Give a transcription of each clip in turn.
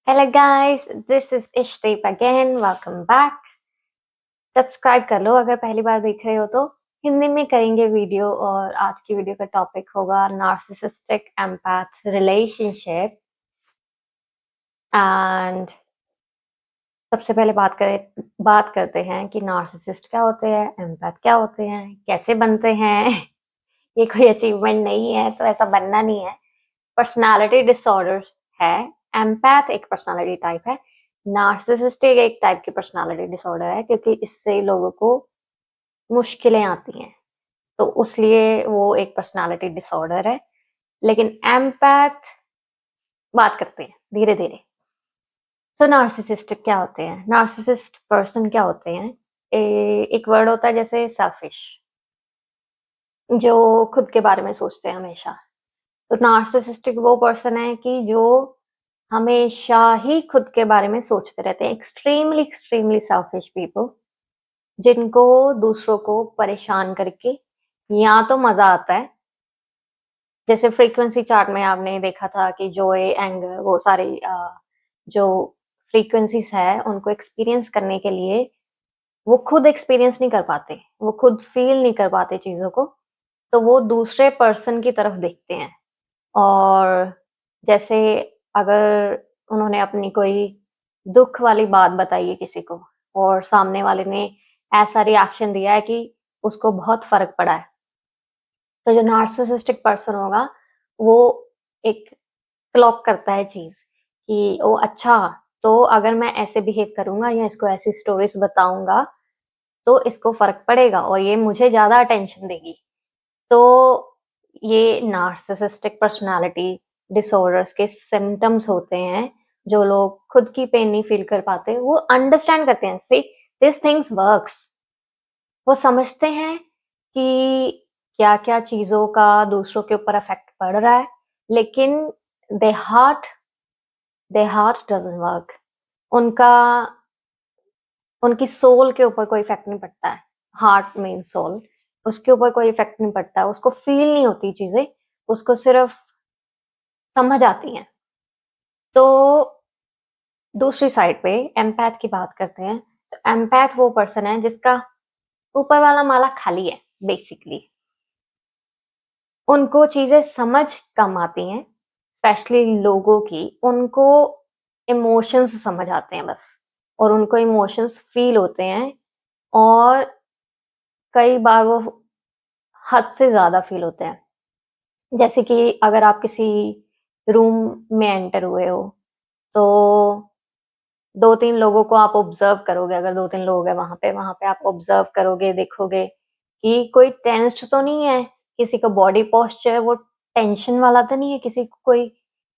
Hello guys, this is Ishdeep again. Welcome back. Subscribe कर लो अगर पहली बार देख रहे हो तो। हिंदी में करेंगे वीडियो और आज की वीडियो का टॉपिक होगा नार्सिसिस्टिक एम्पैथ रिलेशनशिप। एंड सबसे पहले बात करते हैं कि नार्सिसिस्ट क्या होते हैं, एम्पैथ क्या होते हैं, कैसे बनते हैं। ये कोई अचीवमेंट नहीं है तो ऐसा बनना नहीं है। पर्सनालिटी डिसऑर्डर्स है। एम्पैथ एक पर्सनालिटी टाइप है। नार्सिसिस्टिक एक टाइप की पर्सनालिटी डिसऑर्डर है क्योंकि इससे लोगों को मुश्किलें आती हैं, तो उसलिए वो एक पर्सनालिटी डिसऑर्डर है। लेकिन एम्पैथ बात करते हैं धीरे धीरे। सो नार्सिसिस्ट क्या होते हैं, नार्सिसिस्ट पर्सन क्या होते हैं। एक वर्ड होता है जैसे सेल्फिश, जो खुद के बारे में सोचते हैं हमेशा। तो नार्सिसिस्टिक वो पर्सन है कि जो हमेशा ही खुद के बारे में सोचते रहते हैं। एक्सट्रीमली एक्सट्रीमली सेल्फिश पीपल, जिनको दूसरों को परेशान करके या तो मजा आता है। जैसे फ्रीक्वेंसी चार्ट में आपने देखा था कि जॉय, एंगर, वो सारी जो फ्रीक्वेंसीज है उनको एक्सपीरियंस करने के लिए वो खुद एक्सपीरियंस नहीं कर पाते, वो खुद फील नहीं कर पाते चीजों को, तो वो दूसरे पर्सन की तरफ देखते हैं। और जैसे अगर उन्होंने अपनी कोई दुख वाली बात बताई है किसी को और सामने वाले ने ऐसा रिएक्शन दिया है कि उसको बहुत फर्क पड़ा है, तो जो नार्सिसिस्टिक पर्सन होगा वो एक क्लॉक करता है चीज कि ओ अच्छा, तो अगर मैं ऐसे बिहेव करूंगा या इसको ऐसी स्टोरीज बताऊंगा तो इसको फर्क पड़ेगा और ये मुझे ज्यादा अटेंशन देगी। तो ये नार्सिसिस्टिक पर्सनालिटी डिसऑर्डर्स के सिम्टम्स होते हैं। जो लोग खुद की पेन नहीं फील कर पाते वो अंडरस्टैंड करते हैं, सी दिस थिंग्स वर्क्स। वो समझते हैं कि क्या क्या चीजों का दूसरों के ऊपर इफेक्ट पड़ रहा है, लेकिन the heart the heart doesn't work. उनका उनकी सोल के ऊपर कोई इफेक्ट नहीं पड़ता है। हार्ट मीन सोल, उसके ऊपर कोई इफेक्ट नहीं पड़ता है, उसको फील नहीं होती चीजें, उसको सिर्फ समझ आती हैं। तो दूसरी साइड पे एम्पैथ की बात करते हैं। तो एम्पैथ वो पर्सन है जिसका ऊपर वाला माला खाली है बेसिकली। उनको चीजें समझ कम आती हैं, स्पेशली लोगों की। उनको इमोशंस समझ आते हैं बस, और उनको इमोशंस फील होते हैं। और कई बार वो हद से ज्यादा फील होते हैं। जैसे कि अगर आप किसी रूम में एंटर हुए हो तो दो तीन लोगों को आप ऑब्जर्व करोगे। अगर दो तीन लोग हैं वहां पे आप ऑब्जर्व करोगे, देखोगे कि कोई टेंस्ड तो नहीं है, किसी का बॉडी पोस्चर वो टेंशन वाला तो नहीं है, किसी को कोई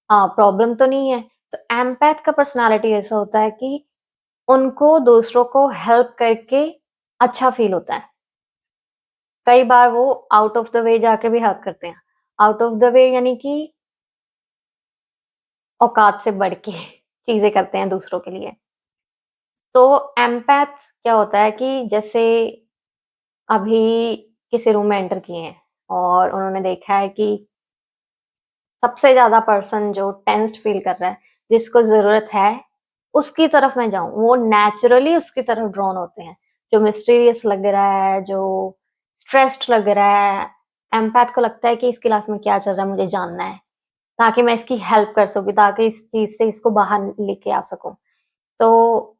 प्रॉब्लम तो नहीं है। तो एम्पैथ का पर्सनालिटी ऐसा होता है कि उनको दूसरों को हेल्प करके अच्छा फील होता है। कई बार वो आउट ऑफ द वे जाके भी हेल्प करते हैं। आउट ऑफ द वे यानी कि औकात से बढ़ के चीजें करते हैं दूसरों के लिए। तो एम्पैथ क्या होता है कि जैसे अभी किसी रूम में एंटर किए हैं और उन्होंने देखा है कि सबसे ज्यादा पर्सन जो टेंस्ड फील कर रहा है, जिसको जरूरत है उसकी तरफ मैं जाऊं, वो नेचुरली उसकी तरफ ड्रॉन होते हैं। जो मिस्टीरियस लग रहा है, जो स्ट्रेस्ड लग रहा है, एम्पैथ को लगता है कि इसकी लाइफ में क्या चल रहा है मुझे जानना है, ताकि मैं इसकी हेल्प कर सकूं, ताकि इस चीज से इसको बाहर लेके आ सकूं। तो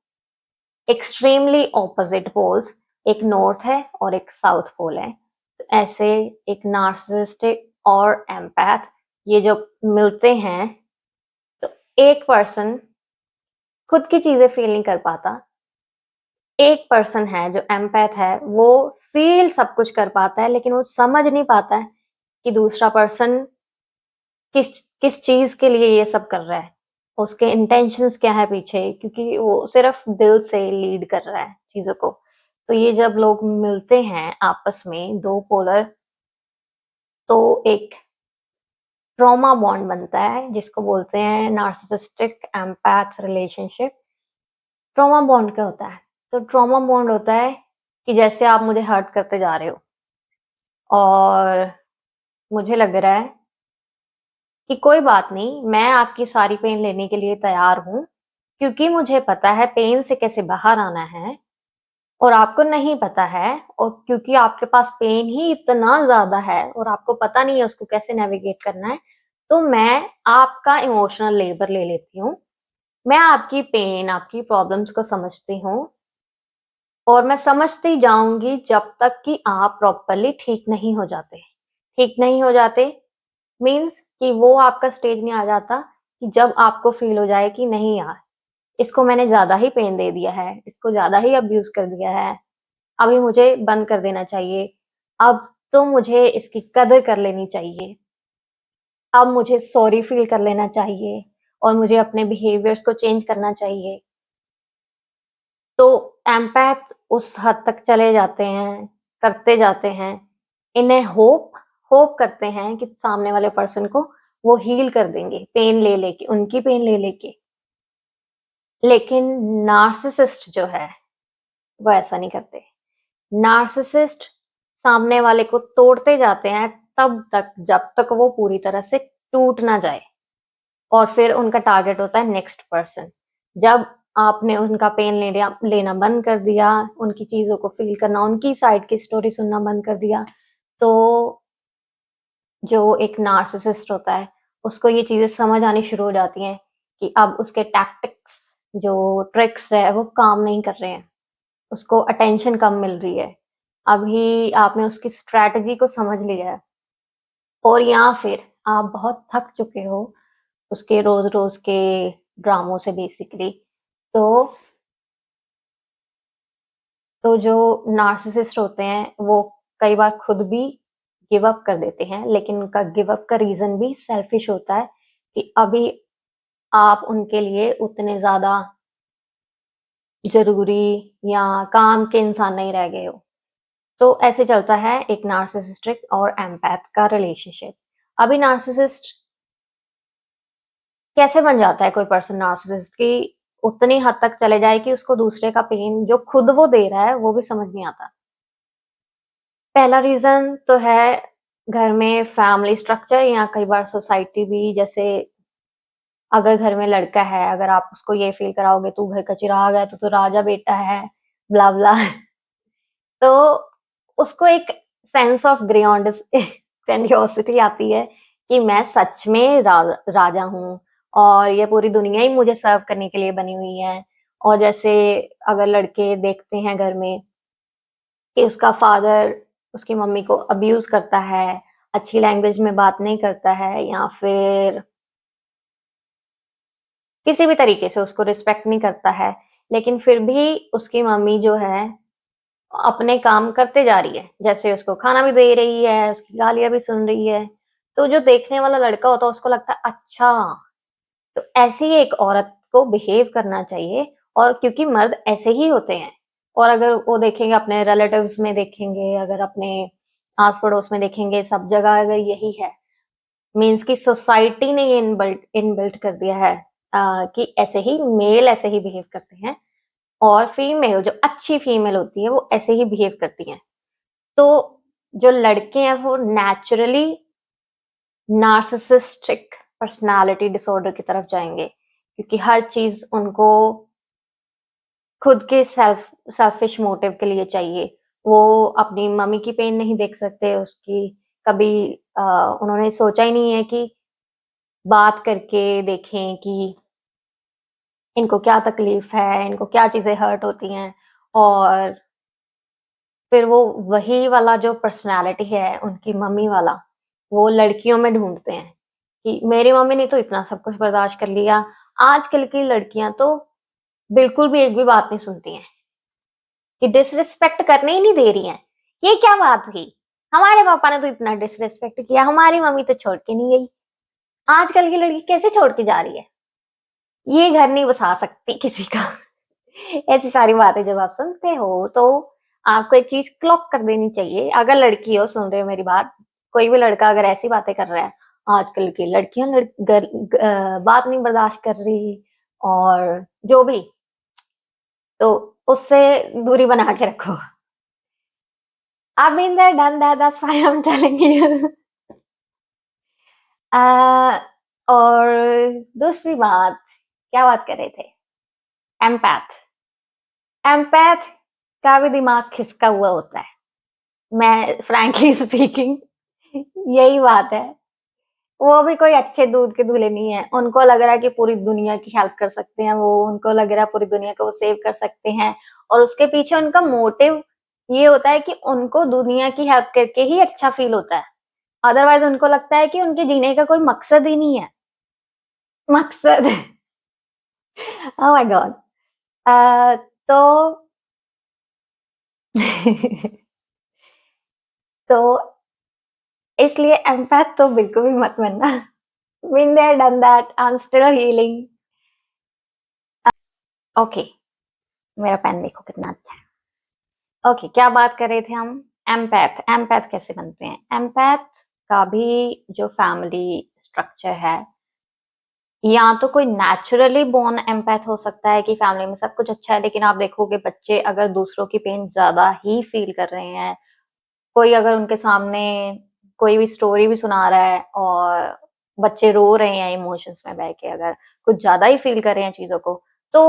एक्सट्रीमली ऑपोजिट पोल्स, एक नॉर्थ है और एक साउथ पोल है। तो ऐसे एक नार्सिसिस्टिक और एम्पैथ ये जो मिलते हैं, तो एक पर्सन खुद की चीजें फील नहीं कर पाता। एक पर्सन है जो एम्पैथ है, वो फील सब कुछ कर पाता है, लेकिन वो समझ नहीं पाता है कि दूसरा पर्सन किस किस चीज के लिए ये सब कर रहा है, उसके इंटेंशंस क्या है पीछे, क्योंकि वो सिर्फ दिल से लीड कर रहा है चीजों को। तो ये जब लोग मिलते हैं आपस में, दो पोलर, तो एक ट्रॉमा बॉन्ड बनता है जिसको बोलते हैं narcissistic empath relationship. Trauma bond क्या होता है? तो ट्रॉमा बॉन्ड होता है कि जैसे आप मुझे हर्ट करते जा रहे हो और मुझे लग रहा है कि कोई बात नहीं, मैं आपकी सारी पेन लेने के लिए तैयार हूँ, क्योंकि मुझे पता है पेन से कैसे बाहर आना है और आपको नहीं पता है, और क्योंकि आपके पास पेन ही इतना ज़्यादा है और आपको पता नहीं है उसको कैसे नेविगेट करना है, तो मैं आपका इमोशनल लेबर ले लेती हूँ। मैं आपकी पेन, आपकी प्रॉब्लम्स को समझती हूँ और मैं समझती जाऊँगी जब तक कि आप प्रॉपरली ठीक नहीं हो जाते। ठीक नहीं हो जाते मीन्स कि वो आपका स्टेज नहीं आ जाता कि जब आपको फ़ील हो जाए कि नहीं यार, इसको मैंने ज़्यादा ही पेन दे दिया है, इसको ज़्यादा ही अब्यूज़ कर दिया है, अभी मुझे बंद कर देना चाहिए, अब तो मुझे इसकी कदर कर लेनी चाहिए, अब मुझे सॉरी फ़ील कर लेना चाहिए और मुझे अपने बिहेवियर्स को चेंज करना चाहिए। तो एम्पैथ उस हद तक चले जाते हैं, करते जाते हैं, इन्हें होप करते हैं कि सामने वाले पर्सन को वो हील कर देंगे, पेन ले लेके, उनकी पेन ले लेके। लेकिन नार्सिसिस्ट जो है, वो ऐसा नहीं करते। नार्सिसिस्ट सामने वाले को तोड़ते जाते हैं तब तक जब तक वो पूरी तरह से टूट ना जाए, और फिर उनका टारगेट होता है नेक्स्ट पर्सन। जब आपने उनका पेन लेना बंद कर दिया, उनकी चीज़ों को फ़ील करना, उनकी साइड की स्टोरी सुनना बंद कर दिया, तो जो एक नार्सिसिस्ट होता है, उसको ये चीज़ें समझ आनी शुरू हो जाती हैं कि अब उसके टैक्टिक्स, जो ट्रिक्स है, वो काम नहीं कर रहे हैं। उसको अटेंशन कम मिल रही है। अभी आपने उसकी स्ट्रैटेजी को समझ लिया है और या फिर आप बहुत थक चुके हो उसके रोज़-रोज़ के ड्रामों से बेसिकली। तो जो नार्सिसिस्ट होते हैं, वो कई बार खुद भी गिव अप कर देते हैं, लेकिन उनका गिव अप का रीज़न भी सेल्फिश होता है कि अभी आप उनके लिए उतने ज़्यादा ज़रूरी या काम के इंसान नहीं रह गए हो। तो ऐसे चलता है एक नार्सिसिस्टिक और एम्पैथ का रिलेशनशिप। अभी नार्सिसिस्ट कैसे बन जाता है कोई पर्सन नार्सिसिस्ट कि उतनी हद तक चले जाए कि उसको दूसरे का पेन जो खुद वो दे रहा है, वो भी समझ नहीं आता। पहला रीज़न तो है घर में फैमिली स्ट्रक्चर या कई बार सोसाइटी भी, जैसे अगर घर में लड़का है, अगर आप उसको ये फ़ील कराओगे तू घर का चिराग है, तो तू राजा बेटा है, ब्ला ब्ला तो उसको एक सेंस ऑफ ग्रैंडियोसिटी आती है कि मैं सच में राजा हूँ और ये पूरी दुनिया ही मुझे सर्व करने के लिए बनी हुई है। और जैसे अगर लड़के देखते हैं घर में कि उसका फादर उसकी मम्मी को अब्यूज़ करता है, अच्छी लैंग्वेज में बात नहीं करता है या फिर किसी भी तरीके से उसको रिस्पेक्ट नहीं करता है, लेकिन फिर भी उसकी मम्मी जो है अपने काम करते जा रही है। जैसे उसको खाना भी दे रही है, उसकी गालियाँ भी सुन रही है। तो जो देखने वाला लड़का होता है उसको लगता है अच्छा, तो ऐसी ही एक औरत को बिहेव करना चाहिए, और क्योंकि मर्द ऐसे ही होते हैं। और अगर वो देखेंगे अपने रिलेटिव्स में देखेंगे, अगर अपने आस-पड़ोस में देखेंगे, सब जगह अगर यही है, मीन्स कि सोसाइटी ने ये इनबिल्ट कर दिया है कि ऐसे ही मेल ऐसे ही बिहेव करते हैं और फीमेल जो अच्छी फीमेल होती है वो ऐसे ही बिहेव करती हैं। तो जो लड़के हैं वो नेचुरली नार्सिसिस्टिक पर्सनैलिटी डिसऑर्डर की तरफ जाएँगे, क्योंकि हर चीज़ उनको खुद के सेल्फिश मोटिव के लिए चाहिए। वो अपनी मम्मी की पेन नहीं देख सकते, उसकी कभी अ, उन्होंने सोचा ही नहीं है कि बात करके देखें कि इनको क्या तकलीफ़ है, इनको क्या चीज़ें हर्ट होती हैं, और फिर वो वही वाला जो पर्सनैलिटी है उनकी मम्मी वाला, वो लड़कियों में ढूँढते हैं कि मेरी मम्मी ने तो इतना सब कुछ बर्दाश्त कर लिया। आजकल की लड़कियाँ तो बिल्कुल भी एक भी बात नहीं सुनती हैं, कि डिसरिस्पेक्ट करने ही नहीं दे रही हैं। ये क्या बात हुई? हमारे पापा ने तो इतना डिसरिस्पेक्ट किया, हमारी मम्मी तो छोड़ के नहीं गई। आजकल की लड़की कैसे छोड़ के जा रही है? ये घर नहीं बसा सकती किसी का। ऐसी सारी बातें जब आप सुनते हो तो आपको एक चीज़ क्लॉक कर देनी चाहिए। अगर लड़की हो, सुन रहे हो मेरी बात, कोई भी लड़का अगर ऐसी बातें कर रहा है, आजकल की लड़कियाँ बात नहीं बर्दाश्त कर रही और जो भी, तो उससे दूरी बना के रखो। I've been there, done that, that's why I'm telling you. अ, और दूसरी बात, क्या बात कर रहे थे? एम्पैथ एम्पैथ का भी दिमाग खिसका हुआ होता है। मैं फ्रैंकली स्पीकिंग यही बात है। वो भी कोई अच्छे दूध के दूल्हे नहीं है। उनको लग रहा है कि पूरी दुनिया की हेल्प कर सकते हैं वो, उनको लग रहा है पूरी दुनिया को वो सेव कर सकते हैं और उसके पीछे उनका मोटिव ये होता है कि उनको दुनिया की हेल्प करके ही अच्छा फील होता है। अदरवाइज़ उनको लगता है कि उनके जीने का कोई मकसद ही नहीं है। मकसद ओह माय गॉड! तो तो इसलिए एम्पैथ तो बिल्कुल भी मत बनना। Been there, done that, I'm still healing. Okay, मेरा पेन देखो कितना अच्छा है। ओके, क्या बात कर रहे थे हम? एम्पैथ एम्पैथ कैसे बनते हैं? एम्पैथ का भी जो फैमिली स्ट्रक्चर है, या तो कोई नेचुरली बोर्न एम्पैथ हो सकता है कि फैमिली में सब कुछ अच्छा है, लेकिन आप देखोगे बच्चे अगर दूसरों की पेन ज्यादा ही फील कर रहे हैं, कोई अगर उनके सामने कोई भी स्टोरी भी सुना रहा है और बच्चे रो रहे हैं इमोशंस में बह के, अगर कुछ ज्यादा ही फील कर रहे हैं चीजों को, तो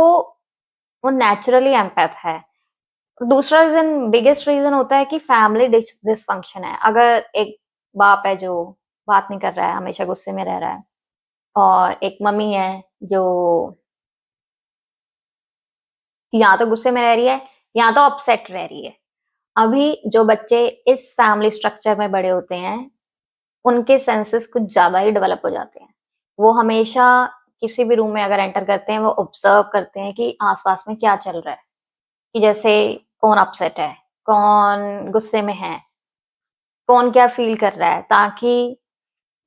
वो नेचुरली एम्पैथ है। दूसरा रीजन, बिगेस्ट रीजन होता है कि फैमिली डिसफंक्शन है। अगर एक बाप है जो बात नहीं कर रहा है, हमेशा गुस्से में रह रहा है, और एक मम्मी है जो या तो गुस्से में रह रही है या तो अपसेट रह रही है। अभी जो बच्चे इस फैमिली स्ट्रक्चर में बड़े होते हैं, उनके सेंसेस कुछ ज्यादा ही डेवलप हो जाते हैं। वो हमेशा किसी भी रूम में अगर एंटर करते हैं, वो ऑब्जर्व करते हैं कि आसपास में क्या चल रहा है, कि जैसे कौन अपसेट है, कौन गुस्से में है, कौन क्या फील कर रहा है, ताकि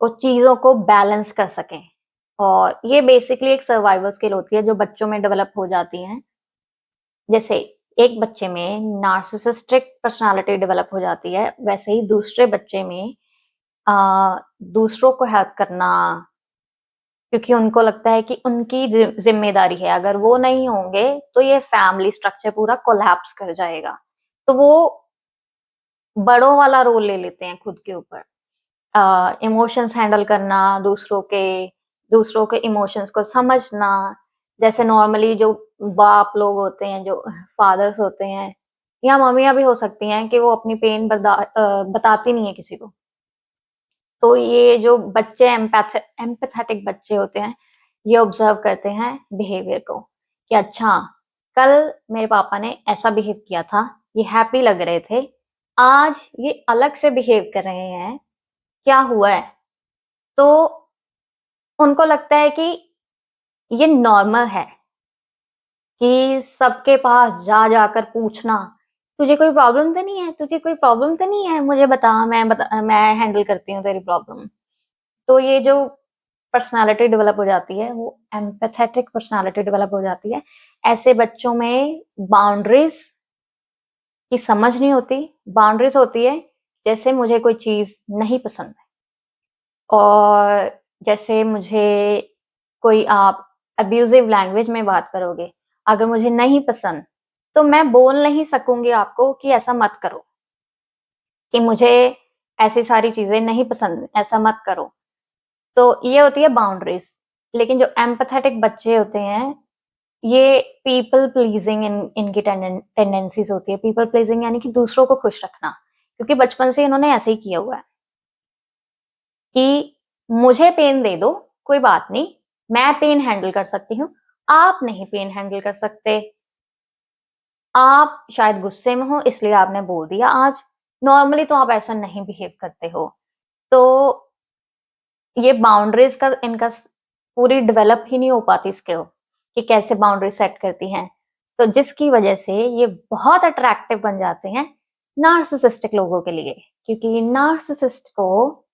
वो चीजों को बैलेंस कर सकें। और ये बेसिकली एक सर्वाइवल स्किल होती है जो बच्चों में डेवलप हो जाती है। जैसे एक बच्चे में नार्सिसिस्टिक पर्सनालिटी डेवलप हो जाती है, वैसे ही दूसरे बच्चे में दूसरों को हेल्प करना, क्योंकि उनको लगता है कि उनकी जिम्मेदारी है, अगर वो नहीं होंगे तो ये फैमिली स्ट्रक्चर पूरा कोलैप्स कर जाएगा। तो वो बड़ों वाला रोल ले लेते हैं खुद के ऊपर। इमोशंस हैंडल करना, दूसरों के इमोशंस को समझना। जैसे नॉर्मली जो बाप लोग होते हैं, जो फादर्स होते हैं, या मम्मियाँ भी हो सकती हैं कि वो अपनी पेन बताती नहीं है किसी को। तो ये जो बच्चे एम्पैथेटिक बच्चे होते हैं, ये ऑब्जर्व करते हैं बिहेवियर को, कि अच्छा, कल मेरे पापा ने ऐसा बिहेव किया था, ये हैप्पी लग रहे थे, आज ये अलग से बिहेव कर रहे हैं, क्या हुआ है? तो उनको लगता है कि ये नॉर्मल है कि सबके पास जाकर पूछना, तुझे कोई प्रॉब्लम तो नहीं है, तुझे कोई प्रॉब्लम तो नहीं है, मुझे बता, मैं हैंडल करती हूँ तेरी प्रॉब्लम। तो ये जो पर्सनालिटी डेवलप हो जाती है, वो एम्पैथेटिक पर्सनालिटी डेवलप हो जाती है। ऐसे बच्चों में बाउंड्रीज की समझ नहीं होती। बाउंड्रीज होती है जैसे मुझे कोई चीज नहीं पसंद है, और जैसे मुझे कोई आप अब्यूजिव लैंग्वेज में बात करोगे, अगर मुझे नहीं पसंद, तो मैं बोल नहीं सकूंगी आपको कि ऐसा मत करो, कि मुझे ऐसी सारी चीजें नहीं पसंद, ऐसा मत करो। तो ये होती है बाउंड्रीज। लेकिन जो एम्पैथेटिक बच्चे होते हैं, ये पीपल प्लीजिंग इनकी टेंडेंसीज होती है। पीपल प्लीजिंग यानी कि दूसरों को खुश रखना, क्योंकि बचपन से इन्होंने ऐसे ही किया हुआ है कि मुझे पेन दे दो, कोई बात नहीं, मैं पेन हैंडल कर सकती हूँ, आप नहीं पेन हैंडल कर सकते। आप शायद गुस्से में हो इसलिए आपने बोल दिया आज, नॉर्मली तो आप ऐसा नहीं बिहेव करते हो। तो ये बाउंड्रीज का इनका पूरी डेवलप ही नहीं हो पाती स्किल, कि कैसे बाउंड्री सेट करती हैं। तो जिसकी वजह से ये बहुत अट्रैक्टिव बन जाते हैं नार्सिसिस्टिक लोगों के लिए, क्योंकि नार्सिसिस्ट को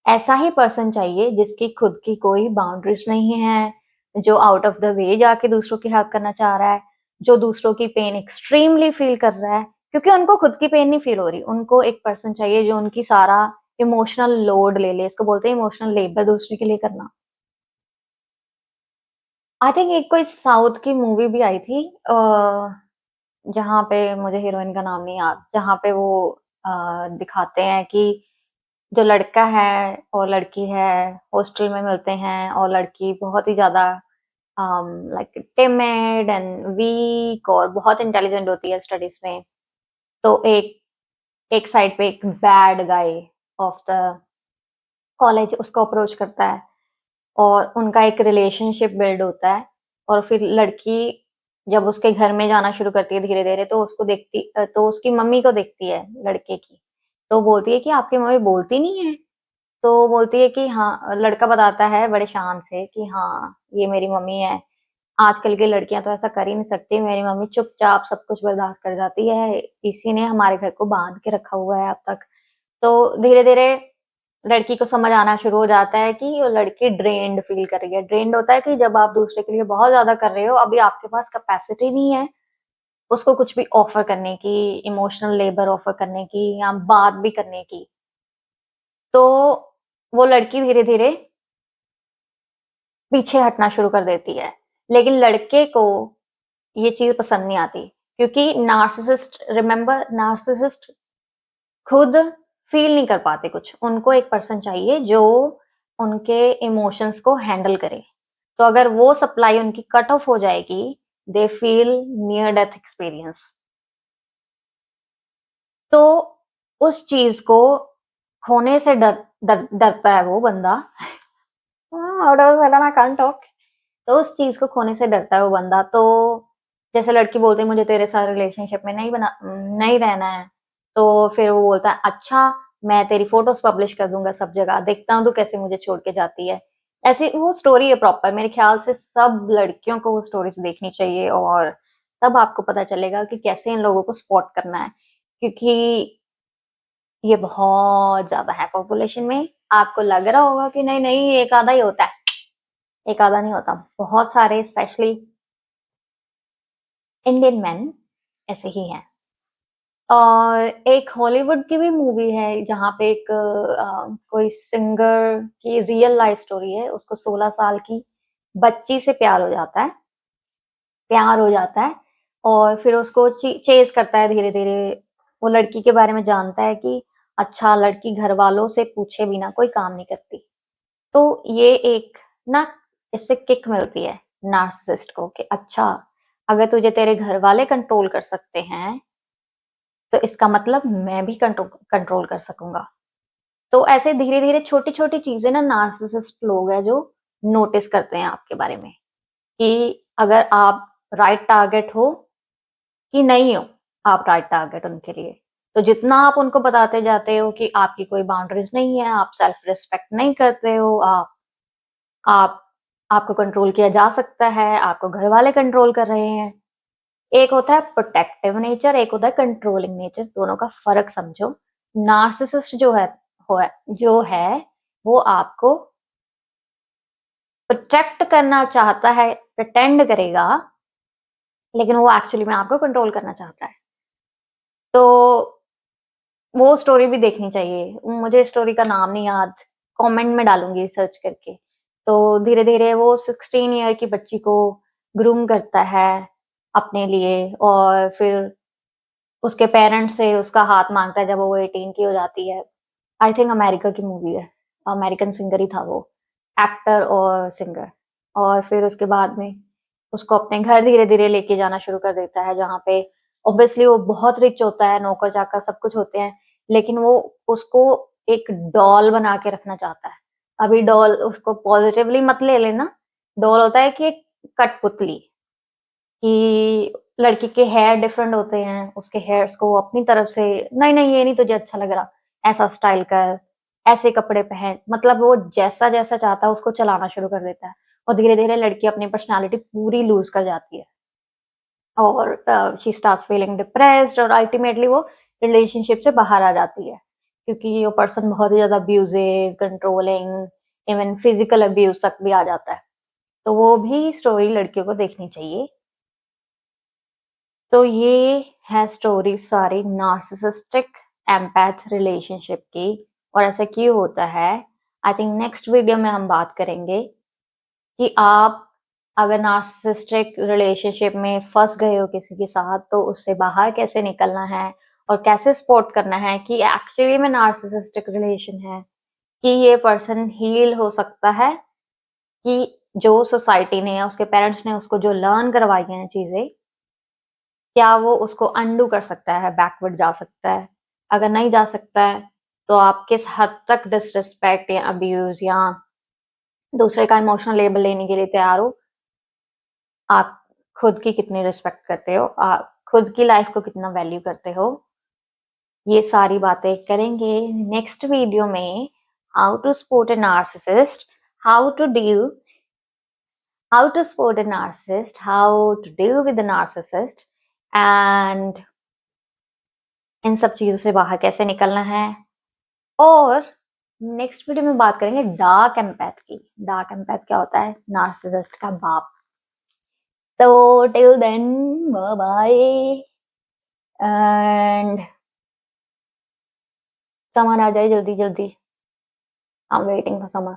ऐसा ही पर्सन चाहिए जिसकी खुद की कोई बाउंड्रीज नहीं है, जो आउट ऑफ द वे जाके दूसरों की हेल्प करना चाह रहा है, जो दूसरों की पेन एक्सट्रीमली फील कर रहा है, क्योंकि उनको खुद की पेन नहीं फील हो रही। उनको एक पर्सन चाहिए जो उनकी सारा इमोशनल लोड ले ले, इसको बोलते हैं इमोशनल लेबर दूसरे के लिए करना। आई थिंक एक कोई साउथ की मूवी भी आई थी, जहाँ पे मुझे हीरोइन का नाम नहीं याद, जहाँ पे वो दिखाते हैं कि जो लड़का है और लड़की है हॉस्टल में मिलते हैं, और लड़की बहुत ही ज्यादा लाइक टिमिड एंड वीक और बहुत इंटेलिजेंट होती है स्टडीज में। तो एक एक साइड पे एक bad guy of the college उसको अप्रोच करता है और उनका एक रिलेशनशिप बिल्ड होता है। और फिर लड़की जब उसके घर में जाना शुरू करती है धीरे-धीरे, तो उसको तो उसकी मम्मी को देखती है लड़के की। तो बोलती है कि आपकी मम्मी बोलती नहीं है? तो बोलती है कि हाँ, लड़का बताता है बड़े शान से कि हाँ, ये मेरी मम्मी है। आजकल की लड़कियाँ तो ऐसा कर ही नहीं सकती, मेरी मम्मी चुपचाप सब कुछ बर्दाश्त कर जाती है, इसी ने हमारे घर को बाँध के रखा हुआ है अब तक। तो धीरे-धीरे लड़की को समझ आना शुरू हो जाता है कि वो लड़की ड्रेन्ड फील कर रही है। ड्रेन्ड होता है कि जब आप दूसरे के लिए बहुत ज़्यादा कर रहे हो, अभी आपके पास कैपेसिटी नहीं है उसको कुछ भी ऑफ़र करने की, इमोशनल लेबर ऑफ़र करने की या बात भी करने की। तो वो लड़की धीरे-धीरे पीछे हटना शुरू कर देती है। लेकिन लड़के को ये चीज़ पसंद नहीं आती क्योंकि नार्सिसिस्ट खुद फ़ील नहीं कर पाते कुछ। उनको एक पर्सन चाहिए जो उनके इमोशंस को हैंडल करे। तो अगर वो सप्लाई उनकी कट ऑफ हो जाएगी, they feel near death experience. तो उस चीज़ को खोने से डरता है वो बंदा। Out of sudden I can't talk. तो उस चीज़ को खोने से डरता है वो बंदा। तो जैसे लड़की बोलती है मुझे तेरे साथ रिलेशनशिप में नहीं रहना है। तो फिर वो बोलता है अच्छा मैं तेरी फ़ोटोज़ पब्लिश कर दूँगा सब जगह, देखता हूँ तू कैसे मुझे छोड़ के जाती है। ऐसी वो स्टोरी है प्रॉपर। मेरे ख़्याल से सब लड़कियों को वो स्टोरीज़ देखनी चाहिए और तब आपको पता चलेगा कि कैसे इन लोगों को स्पॉट करना है। क्योंकि ये बहुत ज़्यादा है पॉपुलेशन में। आपको लग रहा होगा कि नहीं-नहीं एक आधा ही होता है। एक आधा नहीं होता। बहुत सारे स्पेशली इंडियन मेन ऐसे ही हैं। और एक हॉलीवुड की भी मूवी है जहाँ पे एक कोई सिंगर की रियल लाइफ स्टोरी है। उसको 16 साल की बच्ची से प्यार हो जाता है और फिर उसको चेज़ करता है धीरे-धीरे। वो लड़की के बारे में जानता है कि अच्छा लड़की घरवालों से पूछे बिना कोई काम नहीं करती। तो ये एक ना इससे किक मिलती है नार्सिसिस्ट को कि अच्छा अगर तुझे तेरे घरवाले कंट्रोल कर सकते हैं, तो इसका मतलब मैं भी कंट्रोल कर सकूँगा। तो ऐसे धीरे-धीरे छोटी-छोटी चीज़ें ना नार्सिसिस्ट लोग हैं जो नोटिस करते हैं आपके बारे में, कि अगर आप राइट टारगेट हो कि नहीं हो, आप राइट टारगेट उनके लिए। तो जितना आप उनको बताते जाते हो कि आपकी कोई बाउंड्रीज़ नहीं है, आप सेल्फ रिस्पेक्ट नहीं करते हो, आप आपको कंट्रोल किया जा सकता है, आपको घरवाले कंट्रोल कर रहे हैं। एक होता है प्रोटेक्टिव नेचर, एक होता है कंट्रोलिंग नेचर, दोनों का फ़र्क समझो। नार्सिसिस्ट जो है, वो आपको प्रोटेक्ट करना चाहता है, प्रिटेंड करेगा, लेकिन वो एक्चुअली में आपको कंट्रोल करना चाहता है। तो वो स्टोरी भी देखनी चाहिए। मुझे स्टोरी का नाम नहीं याद, कमेंट में डालूँगी सर्च करके। तो धीरे-धीरे वो 16 ईयर की बच्ची को ग्रूम करता है अपने लिए और फिर उसके पेरेंट्स से उसका हाथ माँगता है जब वो 18 की हो जाती है। आई थिंक अमेरिका की मूवी है, अमेरिकन सिंगर ही था वो, एक्टर और सिंगर। और फिर उसके बाद में उसको अपने घर धीरे-धीरे लेके जाना शुरू कर देता है, जहाँ पे ऑब्वियसली वो बहुत रिच होता है, नौकर-चाकर सब कुछ होते हैं, लेकिन वो उसको एक डॉल बना के रखना चाहता है। अभी डॉल उसको पॉज़िटिवली मत ले लेना, डॉल होता है कि एक कठपुतली, कि लड़की के हेयर डिफरेंट होते हैं, उसके हेयर्स को वो अपनी तरफ से नहीं-नहीं ये नहीं तुझे अच्छा लग रहा, ऐसा स्टाइल कर, ऐसे कपड़े पहन, मतलब वो जैसा-जैसा चाहता है उसको चलाना शुरू कर देता है और धीरे-धीरे लड़की अपनी पर्सनैलिटी पूरी लूज़ कर जाती है और शी स्टार्ट्स फीलिंग डिप्रेस्ड और अल्टीमेटली वो रिलेशनशिप से बाहर आ जाती है, क्योंकि वो पर्सन बहुत ही ज़्यादा abusive, controlling, even physical abuse तक भी आ जाता है। तो वो भी स्टोरी लड़कियों को देखनी चाहिए। तो ये है स्टोरी सारी नार्सिसिस्टिक एम्पैथ रिलेशनशिप की और ऐसा क्यों होता है। आई थिंक नेक्स्ट वीडियो में हम बात करेंगे कि आप अगर नार्सिसिस्टिक रिलेशनशिप में फंस गए हो किसी के साथ तो उससे बाहर कैसे निकलना है और कैसे स्पॉट करना है कि एक्चुअली में नार्सिसिस्टिक रिलेशन है, कि ये पर्सन हील हो सकता है कि जो सोसाइटी ने या उसके पेरेंट्स ने उसको जो लर्न करवाई हैं चीजें, क्या वो उसको अंडू कर सकता है, बैकवर्ड जा सकता है? अगर नहीं जा सकता है, तो आप किस हद तक डिसरिस्पेक्ट या अब्यूज या दूसरे का इमोशनल लेबल लेने के लिए तैयार हो? आप खुद की कितनी रिस्पेक्ट करते हो? आप खुद की लाइफ को कितना वैल्यू करते हो? ये सारी बातें करेंगे नेक्स्ट वीडियो में। How to spot a narcissist, how to deal how to spot a narcissist, how to deal with a narcissist, and इन सब चीजों से बाहर कैसे निकलना है। और नेक्स्ट वीडियो में बात करेंगे डार्क एम्पैथ की। डार्क एम्पैथ क्या होता है? नार्सिसिस्ट का बाप। तो till then, bye bye, and summer आ जाए जल्दी जल्दी। I am waiting for summer.